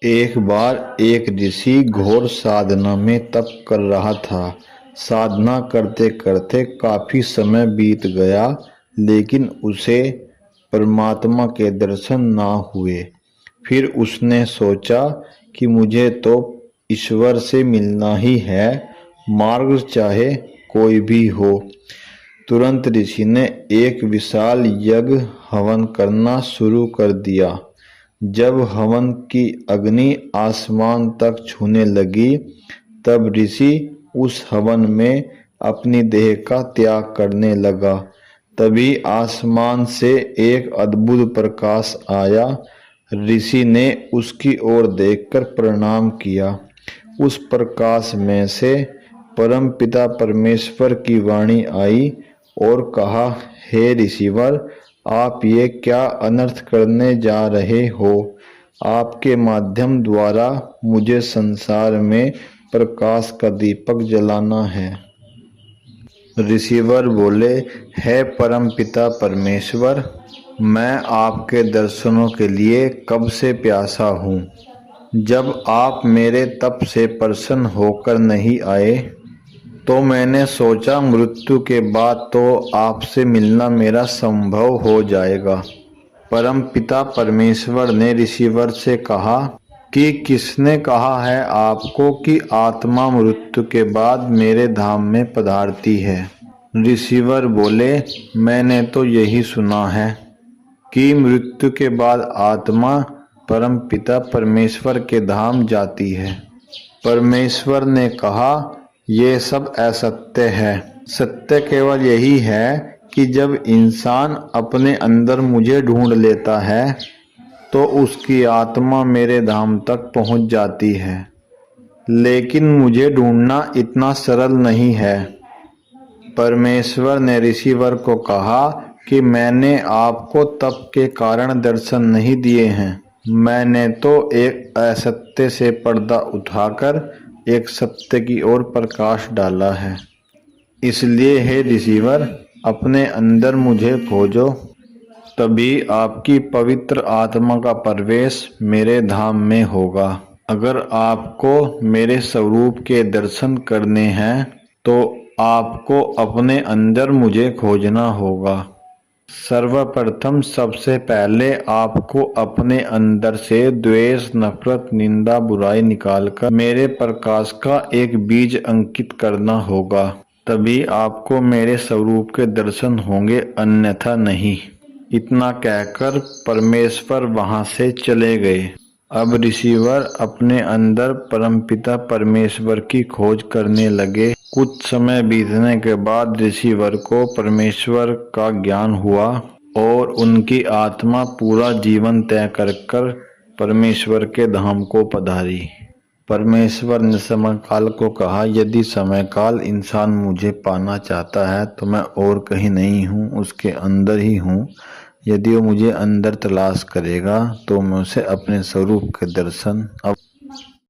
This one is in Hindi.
एक बार एक ऋषि घोर साधना में तप कर रहा था। साधना करते करते काफी समय बीत गया, लेकिन उसे परमात्मा के दर्शन ना हुए। फिर उसने सोचा कि मुझे तो ईश्वर से मिलना ही है, मार्ग चाहे कोई भी हो। तुरंत ऋषि ने एक विशाल यज्ञ हवन करना शुरू कर दिया। जब हवन की अग्नि आसमान तक छूने लगी, तब ऋषि उस हवन में अपनी देह का त्याग करने लगा। तभी आसमान से एक अद्भुत प्रकाश आया। ऋषि ने उसकी ओर देखकर प्रणाम किया। उस प्रकाश में से परमपिता परमेश्वर की वाणी आई और कहा, हे ऋषिवर, आप ये क्या अनर्थ करने जा रहे हो? आपके माध्यम द्वारा मुझे संसार में प्रकाश का दीपक जलाना है। ऋषिवर बोले, हे परमपिता परमेश्वर, मैं आपके दर्शनों के लिए कब से प्यासा हूँ। जब आप मेरे तप से प्रसन्न होकर नहीं आए, तो मैंने सोचा मृत्यु के बाद तो आपसे मिलना मेरा संभव हो जाएगा। परम पिता परमेश्वर ने ऋषिवर से कहा कि किसने कहा है आपको कि आत्मा मृत्यु के बाद मेरे धाम में पधारती है। ऋषिवर बोले, मैंने तो यही सुना है कि मृत्यु के बाद आत्मा परम पिता परमेश्वर के धाम जाती है। परमेश्वर ने कहा, ये सब असत्य है। सत्य केवल यही है कि जब इंसान अपने अंदर मुझे ढूंढ लेता है, तो उसकी आत्मा मेरे धाम तक पहुंच जाती है। लेकिन मुझे ढूंढना इतना सरल नहीं है। परमेश्वर ने ऋषिवर को कहा कि मैंने आपको तप के कारण दर्शन नहीं दिए हैं। मैंने तो एक असत्य से पर्दा उठाकर एक सत्य की ओर प्रकाश डाला है। इसलिए हे ऋषिवर, अपने अंदर मुझे खोजो, तभी आपकी पवित्र आत्मा का प्रवेश मेरे धाम में होगा। अगर आपको मेरे स्वरूप के दर्शन करने हैं, तो आपको अपने अंदर मुझे खोजना होगा। सर्वप्रथम सबसे पहले आपको अपने अंदर से द्वेष, नफरत, निंदा, बुराई निकालकर मेरे प्रकाश का एक बीज अंकित करना होगा। तभी आपको मेरे स्वरूप के दर्शन होंगे, अन्यथा नहीं। इतना कहकर परमेश्वर वहां से चले गए। अब ऋषिवर अपने अंदर परमपिता परमेश्वर की खोज करने लगे। कुछ समय बीतने के बाद ऋषिवर को परमेश्वर का ज्ञान हुआ और उनकी आत्मा पूरा जीवन तय कर परमेश्वर के धाम को पधारी। परमेश्वर ने समय काल को कहा, यदि समय काल इंसान मुझे पाना चाहता है तो मैं और कहीं नहीं हूँ, उसके अंदर ही हूँ। यदि वो मुझे अंदर तलाश करेगा तो मैं उसे अपने स्वरूप के दर्शन